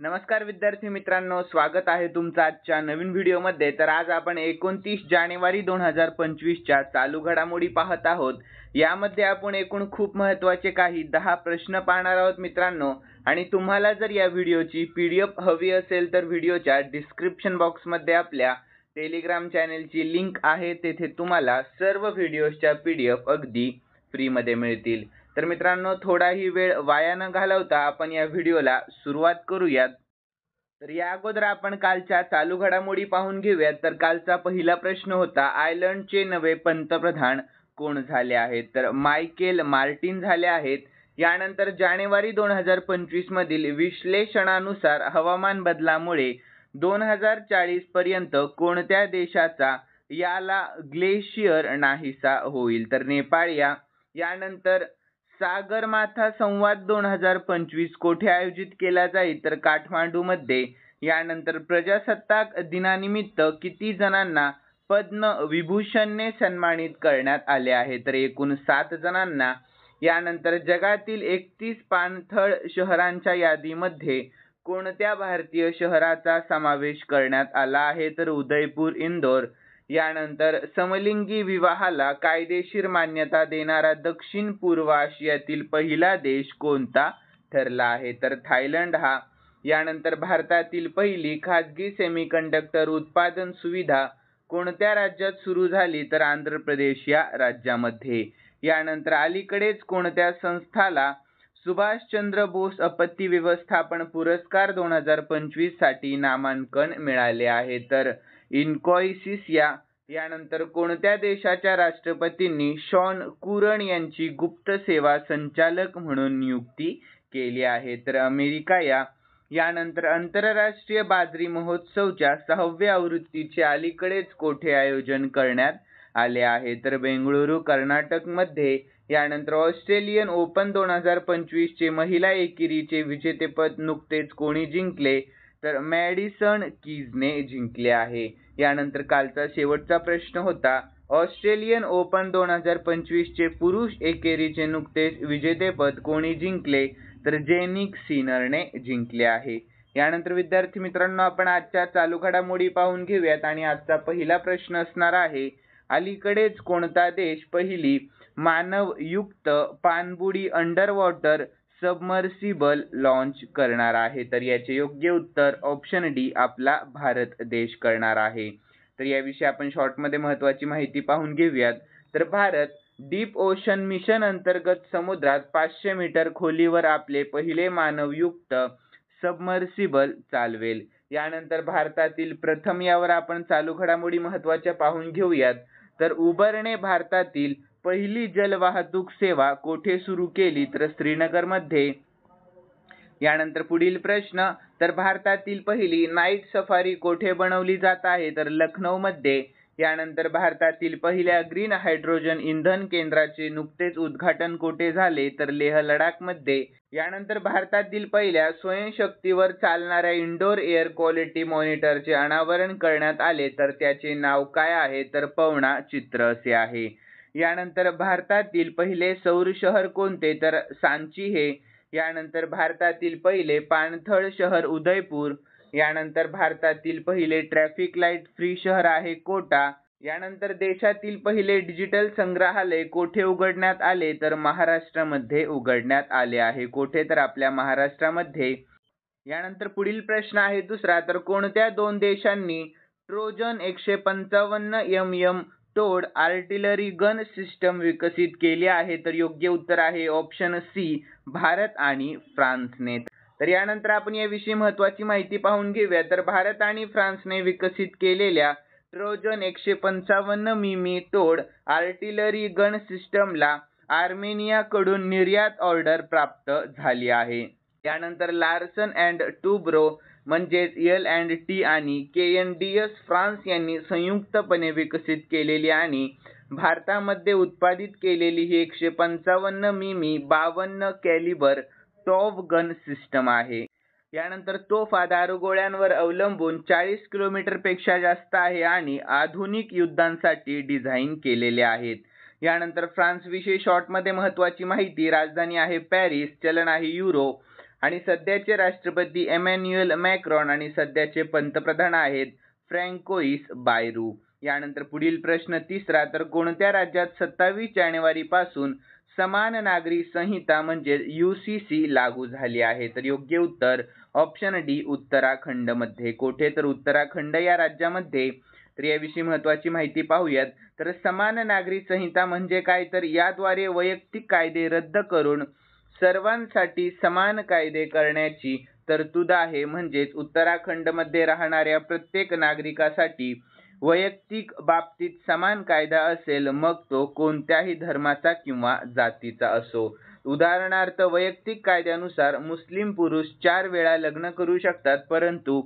नमस्कार विद्यार्थी मित्रांनो, स्वागत आहे तुमचं आजच्या नवीन व्हिडिओमध्ये। तर आज आपण 29 जानेवारी 2025 च्या चालू घडामोडी पाहत आहोत। यामध्ये आपण एकूण खूप महत्त्वाचे काही 10 प्रश्न पाहणार आहोत मित्रांनो। आणि तुम्हाला जर या व्हिडिओची PDF हवी असेल तर व्हिडिओच्या डिस्क्रिप्शन बॉक्समध्ये आपल्या टेलिग्राम चॅनलची लिंक आहे, तेथे तुम्हाला सर्व व्हिडिओच्या PDF अगदी फ्री मध्ये मिळतील। तर मित्रांनो, थोडाही वेळ वाया न घालवता आपण या व्हिडिओला सुरुवात करूयात। तर या अगोदर आपण कालच्या चालू घडामोडी पाहून घेऊयात। तर कालचा पहिला प्रश्न होता, आयर्लंडचे नवे पंतप्रधान कोण झाले आहेत? तर मायकेल मार्टिन झाले आहेत। यानंतर जानेवारी 2025 मधील विश्लेषणानुसार हवामान बदलामुळे 2040 पर्यंत कोणत्या देशाचा याला ग्लेशियर नाहीसा होईल? तर नेपाळ यानंतर सागरमाथा संवाद 2025 कोठे आयोजित केला जाईल? तर काठमांडू मध्ये। यानंतर प्रजासत्ताक दिनानिमित्त किती जणांना पद्म विभूषणने सन्मानित करण्यात आले आहे? तर एकूण 7 जणांना। यानंतर जगातील 31 पाणथळ शहरांच्या यादीमध्ये कोणत्या भारतीय शहराचा समावेश करण्यात आला आहे? तर उदयपूर, इंदोर। यानंतर समलिंगी विवाहाला कायदेशीर मान्यता देणारा दक्षिण पूर्व आशियातील पहिला देश कोणता ठरला आहे? तर थायलंड हा। यानंतर भारतातील पहिली खाजगी सेमीकंडक्टर उत्पादन सुविधा कोणत्या राज्यात सुरू झाली? तर आंध्र प्रदेश या राज्यामध्ये। यानंतर अलीकडेच कोणत्या संस्थाला सुभाषचंद्र बोस आपत्ती व्यवस्थापन पुरस्कार 2025 साठी नामांकन मिळाले आहे? तर इन्फोसिस या। यानंतर कोणत्या देशाच्या राष्ट्रपतींनी शॉन कुरन यांची गुप्त सेवा संचालक म्हणून नियुक्ती केली आहे? तर अमेरिका या। यानंतर आंतरराष्ट्रीय बाजरी महोत्सवच्या 6व्या आवृत्तीचे अलीकडेच कोठे आयोजन करण्यात आले आहे? तर बेंगळुरू, कर्नाटक मध्ये। यानंतर ऑस्ट्रेलियन ओपन 2025 चे महिला एकेरीचे विजेतेपद नुकतेच कोणी जिंकले? तर मॅडिसन कीजने जिंकले आहे। यानंतर कालचा शेवटचा प्रश्न होता, ऑस्ट्रेलियन ओपन 2025 चे पुरुष एकेरीचे नुकतेच विजेतेपद कोणी जिंकले? तर जेनिक सिनरने जिंकले आहे। यानंतर विद्यार्थी मित्रांनो, आपण आजच्या चालू घडामोडी पाहून घेऊयात। आणि आजचा पहिला प्रश्न असणार आहे, अलीकडेच कोणता देश पहिली मानवयुक्त पाणबुडी अंडर वॉटर सबमर्सिबल लॉन्च करणार आहे? तर याचे योग्य उत्तर ऑप्शन डी आपला भारत देश करणार आहे। तर याविषयी आपण शॉर्टमध्ये महत्त्वाची माहिती पाहून घेऊयात। तर भारत डीप ओशन मिशन अंतर्गत समुद्रात 500 मीटर खोलीवर आपले पहिले मानवयुक्त सबमर्सिबल चालवेल। यानंतर भारतातील प्रथम, यावर आपण चालू घडामोडी महत्त्वाच्या पाहून घेऊयात। तर उबरने भारतातील पहिली जलवाहतूक सेवा कोठे सुरू केली? तर श्रीनगर मध्ये। यानंतर पुढील प्रश्न, तर भारतातील पहिली नाईट सफारी कोठे बनवली जात आहे? तर लखनौ मध्ये। यानंतर भारतातील पहिल्या ग्रीन हायड्रोजन इंधन केंद्राचे नुकतेच उद्घाटन कोठे झाले? तर लेह लडाख मध्ये। यानंतर भारतातील पहिल्या स्वयंशक्तीवर चालणाऱ्या इंडोर एअर क्वालिटी मॉनिटरचे अनावरण करण्यात आले, तर त्याचे नाव काय आहे? तर पवना चित्र असे आहे। यानंतर भारतातील पहिले सौर शहर कोणते? तर सांची हे। यानंतर भारतातील पहिले पाणथळ शहर उदयपूर। यानंतर भारतातील पहिले ट्रॅफिक लाईट फ्री शहर आहे कोटा। यानंतर देशातील पहिले डिजिटल संग्रहालय कोठे उघडण्यात आले? तर महाराष्ट्रामध्ये उघडण्यात आले आहे। कोठे? तर आपल्या महाराष्ट्रामध्ये। यानंतर पुढील प्रश्न आहे दुसरा, तर कोणत्या दोन देशांनी Trojan 155 mm towed artillery gun system विकसित केली आहे? तर योग्य उत्तर आहे ऑप्शन सी, भारत आणि फ्रान्सने। तर यानंतर आपण याविषयी महत्त्वाची माहिती पाहून घेऊया। तर भारत आणि फ्रान्सने विकसित केलेल्या Trojan 155 mm towed artillery gun सिस्टमला आर्मेनिया कडून निर्यात ऑर्डर प्राप्त झाली आहे। यानंतर लार्सन अँड टुब्रो म्हणजेच L&T आणि KNDS फ्रान्स यांनी संयुक्तपणे विकसित केलेली आणि भारतामध्ये उत्पादित केलेली ही 155 mm 52 Calibri top gun system आहे। यानंतर तोफा दारुगोळ्यांवर अवलंबून 40 किलोमीटर पेक्षा जास्त आहे आणि आधुनिक युद्धांसाठी डिझाइन केलेले आहेत। यानंतर फ्रान्स विषयी शॉर्टमध्ये महत्त्वाची माहिती, राजधानी आहे पॅरिस, चलन आहे युरो आणि सध्याचे राष्ट्रपती एमॅन्युएल मॅक्रॉन आणि सध्याचे पंतप्रधान आहेत फ्रँकोइस बायरू. यानंतर पुढील प्रश्न तिसरा, तर कोणत्या राज्यात 27 जानेवारी पासून समान नागरी संहिता म्हणजे UCC लागू झाली आहे? तर योग्य उत्तर ऑप्शन डी उत्तराखंड मध्ये. कोठे? तर उत्तराखंड या राज्यामध्ये. तर याविषयी महत्त्वाची माहिती पाहूयात. तर समान नागरी संहिता म्हणजे काय? तर याद्वारे वैयक्तिक कायदे रद्द करून सर्वांसाठी समान कायदे करण्याची तरतूद आहे. म्हणजेच उत्तराखंडमध्ये राहणाऱ्या प्रत्येक नागरिकासाठी वैयक्तिक बाबतीत समान कायदा असेल, मग तो कोणत्याही धर्माचा किंवा जातीचा असो. उदाहरणार्थ, वैयक्तिक कायद्यानुसार मुस्लिम पुरुष 4 वेळा लग्न करू शकतात, परंतु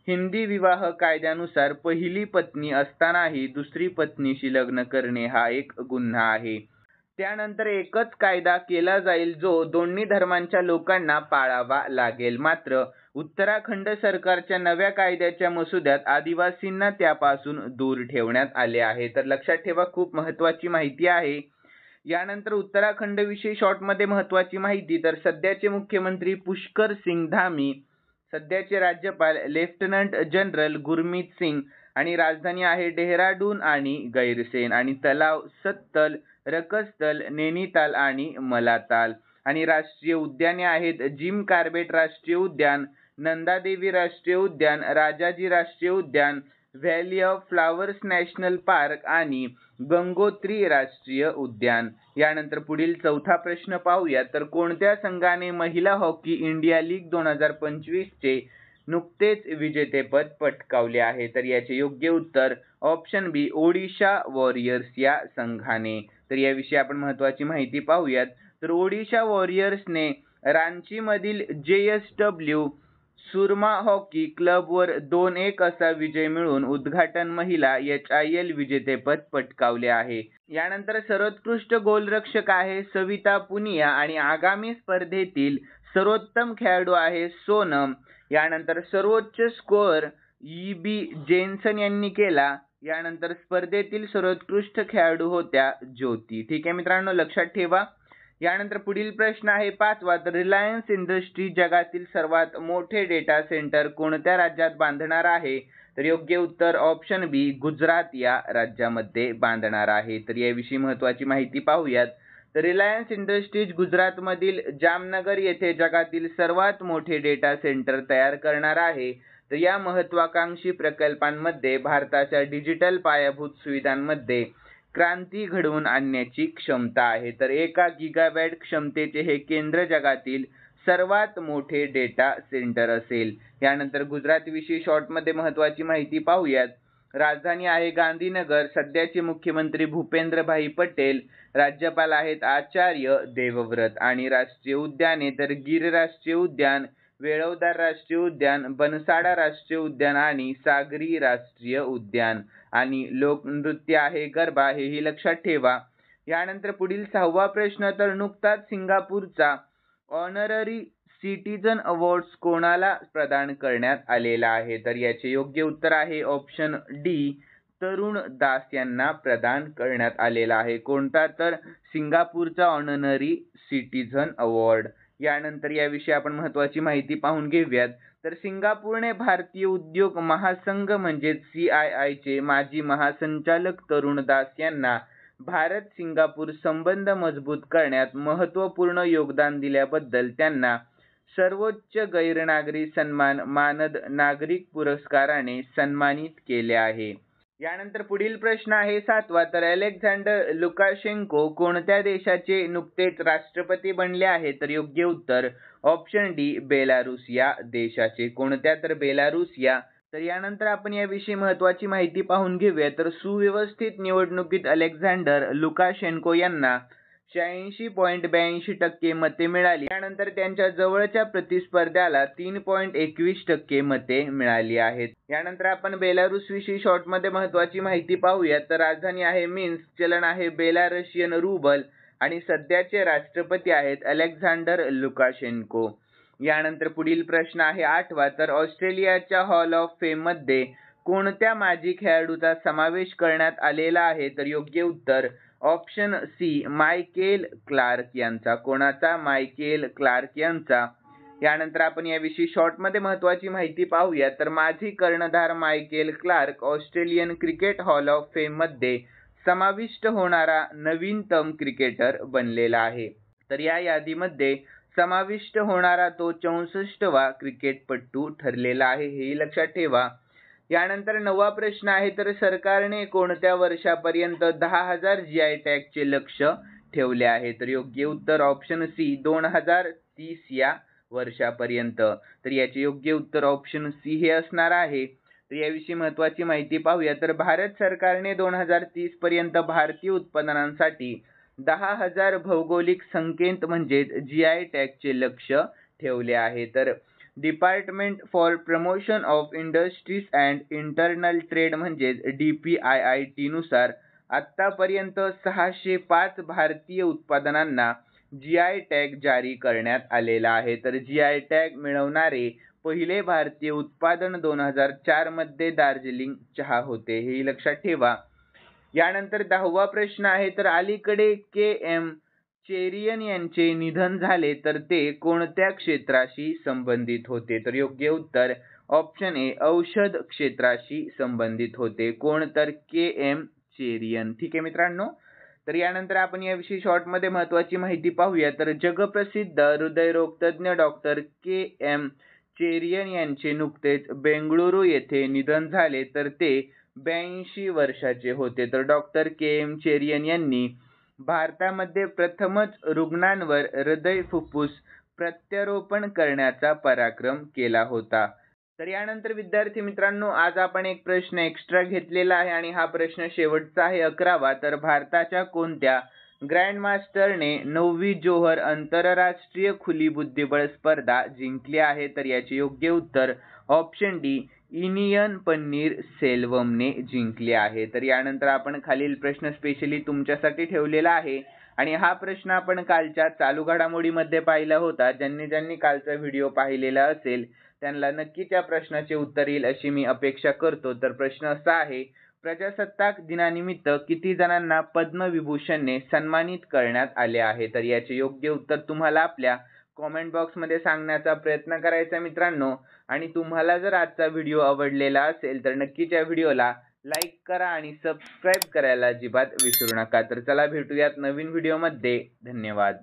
हिंदी विवाह कायद्यानुसार पहिली पत्नी असतानाही दुसरी पत्नीशी लग्न करणे हा एक गुन्हा आहे. त्यानंतर एकच कायदा केला जाईल जो दोन्ही धर्मांच्या लोकांना पाळावा लागेल. मात्र उत्तराखंड सरकारच्या नव्या कायद्याच्या मसुद्यात आदिवासींना त्यापासून दूर ठेवण्यात आले आहे. तर लक्षात ठेवा, खूप महत्त्वाची माहिती आहे. यानंतर उत्तराखंड विषयी शॉर्टमध्ये महत्त्वाची माहिती. तर सध्याचे मुख्यमंत्री पुष्कर सिंग धामी, सध्याचे राज्यपाल लेफ्टनंट जनरल गुरमीत सिंग आणि राजधानी आहे डेहराडून आणि गैरसेन आणि तलाव सत्तल, रकसतल, नैनीताल आणि मलाताल आणि राष्ट्रीय उद्याने आहेत जिम कार्बेट राष्ट्रीय उद्यान, नंदादेवी राष्ट्रीय उद्यान, राजाजी राष्ट्रीय उद्यान, valley of flowers national park आणि गंगोत्री राष्ट्रीय उद्यान. यानंतर पुढील चौथा प्रश्न पाहूया. तर कोणत्या संघाने महिला हॉकी इंडिया लीग 2025 चे नुकतेच विजेतेपद पटकावले आहे? तर याचे योग्य उत्तर ऑप्शन बी ओडिशा वॉरियर्स या संघाने. तर याविषयी आपण महत्त्वाची माहिती पाहूयात. तर ओडिशा वॉरियर्सने रांची मधील JSW सुरमा हॉकी क्लबवर 2-1 असा विजय मिळवून उद्घाटन महिला HIL विजेतेपद पटकावले आहे. यानंतर सर्वोत्कृष्ट गोलरक्षक आहे सविता पुनिया आणि आगामी स्पर्धेतील सर्वोत्तम खेळाडू आहे सोनम. यानंतर सर्वोच्च स्कोअर EB जेन्सन यांनी केला. यानंतर स्पर्धेतील सर्वोत्कृष्ट खेळाडू होत्या ज्योती. ठीक आहे मित्रांनो, लक्षात ठेवा. यानंतर पुढील प्रश्न आहे 5वा. तर रिलायन्स इंडस्ट्री जगातील सर्वात मोठे डेटा सेंटर कोणत्या राज्यात बांधणार आहे? तर योग्य उत्तर ऑप्शन बी गुजरात या राज्यामध्ये बांधणार आहे. तर याविषयी महत्त्वाची माहिती पाहूयात. तर रिलायन्स इंडस्ट्रीज गुजरातमधील जामनगर येथे जगातील सर्वात मोठे डेटा सेंटर तयार करणार आहे. तर या महत्त्वाकांक्षी प्रकल्पांमध्ये भारताच्या डिजिटल पायाभूत सुविधांमध्ये क्रांती घडवून आणण्याची क्षमता आहे. तर 1 गिगावॅट क्षमतेचे हे केंद्र जगातील सर्वात मोठे डेटा सेंटर असेल. यानंतर गुजरात विषयी शॉर्टमध्ये महत्त्वाची माहिती पाहूयात. राजधानी आहे गांधीनगर, सध्याचे मुख्यमंत्री भूपेंद्रभाई पटेल, राज्यपाल आहेत आचार्य देवव्रत आणि राष्ट्रीय उद्याने तर गीर राष्ट्रीय उद्यान, वेळवदार राष्ट्रीय उद्यान, बनसाडा राष्ट्रीय उद्यान आणि सागरी राष्ट्रीय उद्यान आणि लोकनृत्य आहे गरबा, हेही लक्षात ठेवा. यानंतर पुढील 6वा प्रश्न. तर नुकताच सिंगापूरचा ऑनररी सिटीजन अवॉर्ड्स कोणाला प्रदान करण्यात आलेला आहे? तर याचे योग्य उत्तर आहे ऑप्शन डी तरुण दास यांना प्रदान करण्यात आलेला आहे. कोणता? तर सिंगापूरचा ऑनररी सिटीजन अवॉर्ड. यानंतर याविषयी आपण महत्त्वाची माहिती पाहून घेऊयात. तर सिंगापूरने भारतीय उद्योग महासंघ म्हणजे CII चे माजी महासंचालक तरुण दास यांना भारत सिंगापूर संबंध मजबूत करण्यात महत्त्वपूर्ण योगदान दिल्याबद्दल त्यांना सर्वोच्च गैरनागरी सन्मान मानद नागरिक पुरस्काराने सन्मानित केले आहे. यानंतर पुढील प्रश्न आहे 7वा. तर अलेक्झांडर लुकाशेंको कोणत्या देशाचे नुकतेच राष्ट्रपती बनले आहे? तर योग्य उत्तर ऑप्शन डी बेलारूस या देशाचे. कोणत्या? तर बेलारूस या. तर यानंतर आपण याविषयी महत्त्वाची माहिती पाहून घेऊया. तर सुव्यवस्थित निवडणुकीत अलेक्झांडर लुकाशेंको यांना 86.82% मते मिळाली. त्यानंतर त्यांच्या जवळच्या प्रतिस्पर्ध्याला 3.21% मते मिळाली आहेत. यानंतर आपण बेलारूस विषयी शॉर्टमध्ये महत्त्वाची माहिती पाहूया. तर राजधानी आहे मिन्स्क, चलन आहे बेलारशियन रूबल आणि सध्याचे राष्ट्रपती आहेत अलेक्झांडर लुकाशेंको. यानंतर पुढील प्रश्न आहे 8वा. तर ऑस्ट्रेलियाच्या हॉल ऑफ फेम मध्ये कोणत्या माजी खेळाडूचा समावेश करण्यात आलेला आहे? तर योग्य उत्तर ऑप्शन सी मायकेल क्लार्क यांचा. कोणाचा? मायकेल क्लार्क यांचा. यानंतर आपण याविषयी शॉर्टमध्ये महत्त्वाची माहिती पाहूया. तर माजी कर्णधार Michael Clarke Australian cricket hall of फेममध्ये समाविष्ट होणारा नवीनतम क्रिकेटर बनलेला आहे. तर या यादीमध्ये समाविष्ट होणारा तो 64वा क्रिकेटपटू ठरलेला आहे, हेही लक्षात ठेवा. यानंतर 9वा प्रश्न आहे. तर सरकारने कोणत्या वर्षापर्यंत 10,000 GI टॅगचे लक्ष्य ठेवले आहे? तर योग्य उत्तर ऑप्शन सी 2030 या वर्षापर्यंत. तर याचे योग्य उत्तर ऑप्शन सी हे असणार आहे. तर याविषयी महत्त्वाची माहिती पाहूया. तर भारत सरकारने 2030 पर्यंत भारतीय उत्पादनांसाठी 10,000 भौगोलिक संकेत म्हणजेच GI टॅगचे लक्ष्य ठेवले आहे. तर department for promotion of industries and internal trade म्हणजेच DPIIT नुसार आत्तापर्यंत 605 भारतीय उत्पादनांना GI टॅग जारी करण्यात आलेला आहे. तर GI टॅग मिळवणारे पहिले भारतीय उत्पादन 2004 मध्ये दार्जिलिंग चहा होते, हे लक्षात ठेवा. यानंतर 10वा प्रश्न आहे. तर अलीकडे KM चेरियन यांचे निधन झाले, तर ते कोणत्या क्षेत्राशी संबंधित होते? तर योग्य उत्तर ऑप्शन ए औषध क्षेत्राशी संबंधित होते. कोण? तर KM चेरियन. ठीक आहे मित्रांनो. तर यानंतर आपण याविषयी शॉर्टमध्ये महत्त्वाची माहिती पाहूया. तर जगप्रसिद्ध हृदयरोग तज्ज्ञ डॉक्टर KM चेरियन यांचे नुकतेच बेंगळुरू येथे निधन झाले, तर ते 82 वर्षाचे होते. तर डॉक्टर KM चेरियन यांनी भारतामध्ये प्रथमच रुग्णांवर हृदय फुफ्फुस प्रत्यारोपण करण्याचा पराक्रम केला होता. तर यानंतर विद्यार्थी मित्रांनो, आज आपण एक प्रश्न एक्स्ट्रा घेतलेला आहे आणि हा प्रश्न शेवटचा आहे 11वा. तर भारताच्या कोणत्या ग्रँडमास्टरने 9वी जोहर आंतरराष्ट्रीय खुली बुद्धिबळ स्पर्धा जिंकली आहे? तर याचे योग्य उत्तर ऑप्शन डी इनियन पन्नीर सेल्वमने जिंकले आहे. तर यानंतर आपण खालील प्रश्न स्पेशली तुमच्यासाठी ठेवलेला आहे आणि हा प्रश्न आपण कालच्या चालू घडामोडीमध्ये पाहिला होता. ज्यांनी कालचा व्हिडिओ पाहिलेला असेल त्यांना नक्की त्या प्रश्नाचे उत्तर येईल अशी मी अपेक्षा करतो. तर प्रश्न असा आहे, प्रजासत्ताक दिनानिमित्त किती जणांना पद्मविभूषणने सन्मानित करण्यात आले आहे? तर याचे योग्य उत्तर तुम्हाला आपल्या कॉमेंट बॉक्समध्ये सांगण्याचा प्रयत्न करायचा मित्रांनो. आणि तुम्हाला जर आजचा व्हिडिओ आवडलेला असेल तर नक्कीच या व्हिडिओला लाईक करा आणि सबस्क्राईब करायला अजिबात विसरू नका. तर चला भेटूयात नवीन व्हिडिओमध्ये. धन्यवाद.